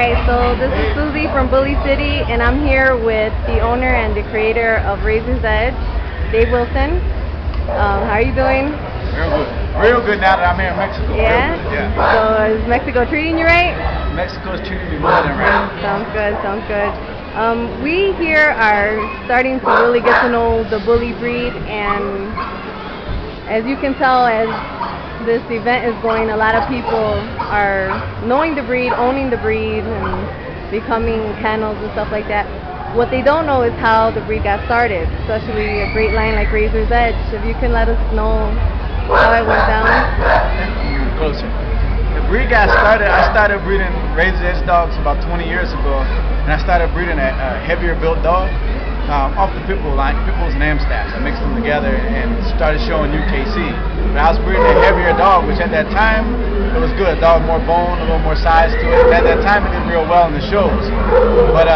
Alright, so this is Susie from Bully City, and I'm here with the owner and the creator of Razor's Edge, Dave Wilson. How are you doing? Real good. Real good now that I'm here in Mexico. Yeah? Yeah. So is Mexico treating you right? Mexico's treating me more than right. Sounds good, sounds good. We here are starting to really get to know the bully breed, and as you can tell, as this event is going, a lot of people are knowing the breed, owning the breed, and becoming kennels and stuff like that. What they don't know is how the breed got started, especially a great line like Razor's Edge. If you can let us know how it went down. Closer. The breed got started, I started breeding Razor's Edge dogs about 20 years ago, and I started breeding a heavier built dog off the pit bull line, pit bulls and Amstaffs. I mixed them together and started showing UKC. But I was breeding a heavier dog, which at that time, it was good. A dog more bone, a little more size to it. And at that time, it did real well in the shows. But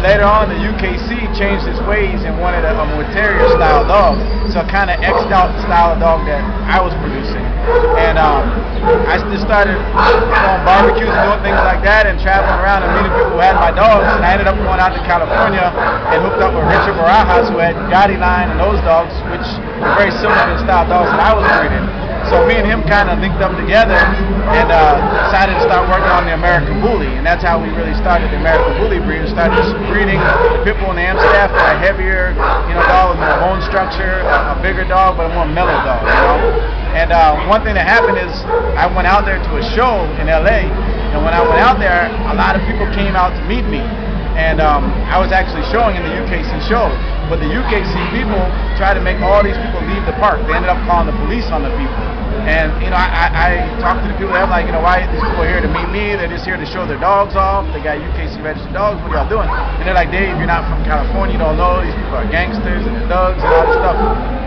later on, the UKC changed its ways and wanted a more terrier style dog. So I kind of X'd out the style of dog that I was producing. And I just started going barbecues and doing things like that and traveling around and meeting people who had my dogs. And I ended up going out to California and hooked up with Richard Barajas, who had Gotti Line and those dogs, which were very similar to the style dogs that I was breeding. So me and him kind of linked up together and decided to start working on the American Bully. And that's how we really started the American Bully breed. We started just breeding the pit bull and the Amstaff for a heavier, dog with more bone structure, a bigger dog, but a more mellow dog, And one thing that happened is I went out there to a show in LA, and when I went out there, a lot of people came out to meet me. And I was actually showing in the UKC show, but the UKC people tried to make all these people leave the park. They ended up calling the police on the people. And I talked to the people that why are these people here to meet me? They're just here to show their dogs off. They got UKC registered dogs. What are y'all doing? And they're like, Dave, you're not from California. You don't know. These people are gangsters and they're thugs and all this stuff.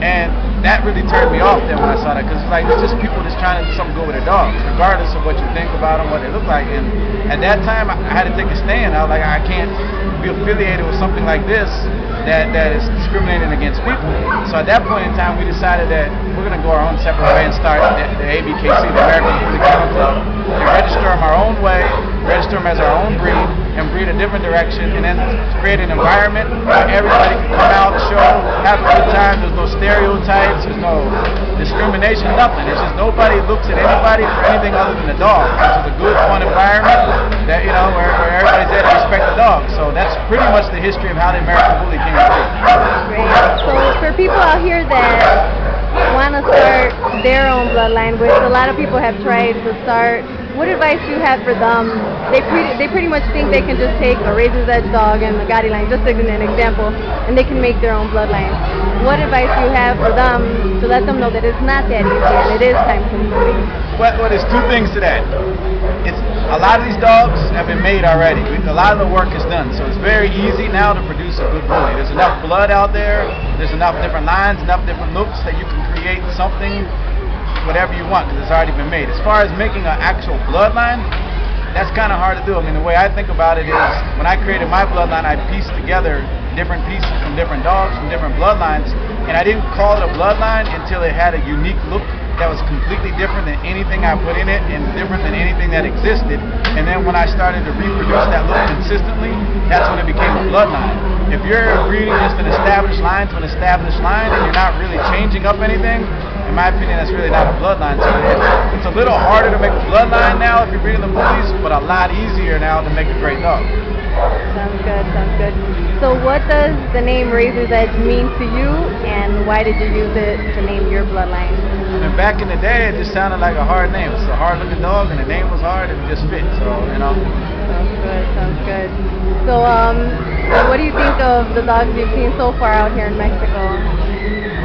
And that really turned me off then when I saw that, because it's just people just trying to do something good with their dogs, regardless of what you think about them, what they look like. And at that time, I had to take a stand. I was like, I can't be affiliated with something like this that is discriminating against people. So at that point in time, we decided that we're going to go our own separate way and start the ABKC, the American Bully Kennel Club, and register them our own way, register them as our own breed, and breed a different direction, and then create an environment where everybody can come out, show, have a good time. There's no stereotypes, there's no discrimination, nothing. It's just nobody looks at anybody for anything other than the dog. It's a good, fun environment that where everybody's there to respect the dog. So that's pretty much the history of how the American Bully came to be. Great. So for people out here that want to start their own bloodline, which a lot of people have tried to start, what advice do you have for them? They pretty much think they can just take a Razor's Edge dog and a Gotti line, just as an example, and they can make their own bloodline. What advice do you have for them to let them know that it's not that easy and it is time consuming? Well, there's two things to that. A lot of these dogs have been made already. A lot of the work is done, so it's very easy now to produce a good bully. There's enough blood out there, there's enough different lines, enough different looks that you can create something, whatever you want, because it's already been made. As far as making an actual bloodline, that's kind of hard to do. I mean, the way I think about it is, when I created my bloodline, I pieced together different pieces from different dogs, from different bloodlines, and I didn't call it a bloodline until it had a unique look that was completely different than anything I put in it and different than anything that existed. And then when I started to reproduce that look consistently, that's when it became a bloodline. If you're breeding just an established line to an established line and you're not really changing up anything, in my opinion, that's really not a bloodline. So it's a little harder to make a bloodline now if you're breeding the bullies, but a lot easier now to make a great dog. Sounds good, sounds good. So what does the name Razor's Edge mean to you, and why did you use it to name your bloodline? And back in the day, it just sounded like a hard name. It's a hard-looking dog, and the name was hard, and it just fit. So, Sounds good, sounds good. So, what do you think of the dogs you've seen so far out here in Mexico?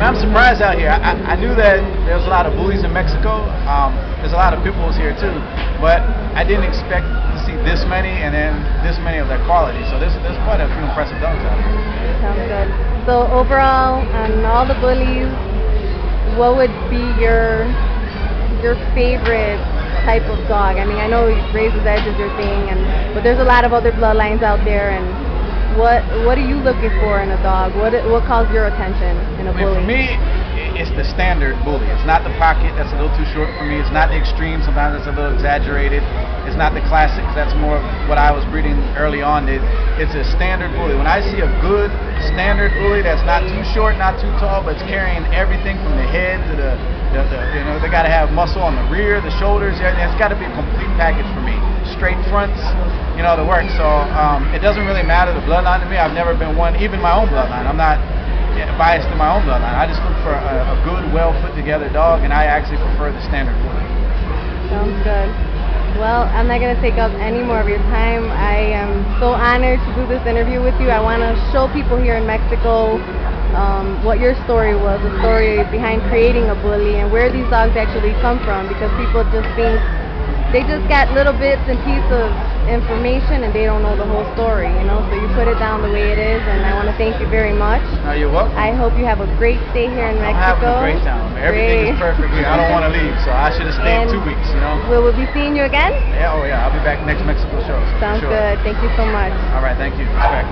I'm surprised out here. I knew that there was a lot of bullies in Mexico. There's a lot of pit bulls here too, but I didn't expect to see this many and then this many of their quality. So there's quite a few impressive dogs out here. Sounds good. So overall, on all the bullies, what would be your favorite type of dog? I mean, I know Razor's Edge is your thing, but there's a lot of other bloodlines out there, and what are you looking for in a dog? What calls your attention in a bully? For me, it's the standard bully. It's not the pocket, that's a little too short for me. It's not the extreme, sometimes it's a little exaggerated. It's not the classics, that's more of what I was breeding early on. It's a standard bully. When I see a good standard bully that's not too short, not too tall, but it's carrying everything from the head to the you know, they got to have muscle on the rear, the shoulders, everything. It's got to be a complete package for me. Straight fronts, you know, the work. So it doesn't really matter the bloodline to me. I've never been one, even my own bloodline. I'm not biased in my own bloodline. I just look for a good, well put together dog, and I actually prefer the standard bully. Sounds good. Well, I'm not going to take up any more of your time. I am so honored to do this interview with you. I want to show people here in Mexico what your story was, the story behind creating a bully, and where these dogs actually come from, because people just think they just got little bits and pieces of information and they don't know the whole story, you know. So you put it down the way it is, and I want to thank you very much. No, you're welcome. I hope you have a great stay here in Mexico. I'm having a great time. Everything is perfect here. I don't want to leave, so I should have stayed 2 weeks, you know. Will we be seeing you again? Yeah, oh yeah, I'll be back next Mexico show. So Sounds good. Thank you so much. All right, thank you. Respect.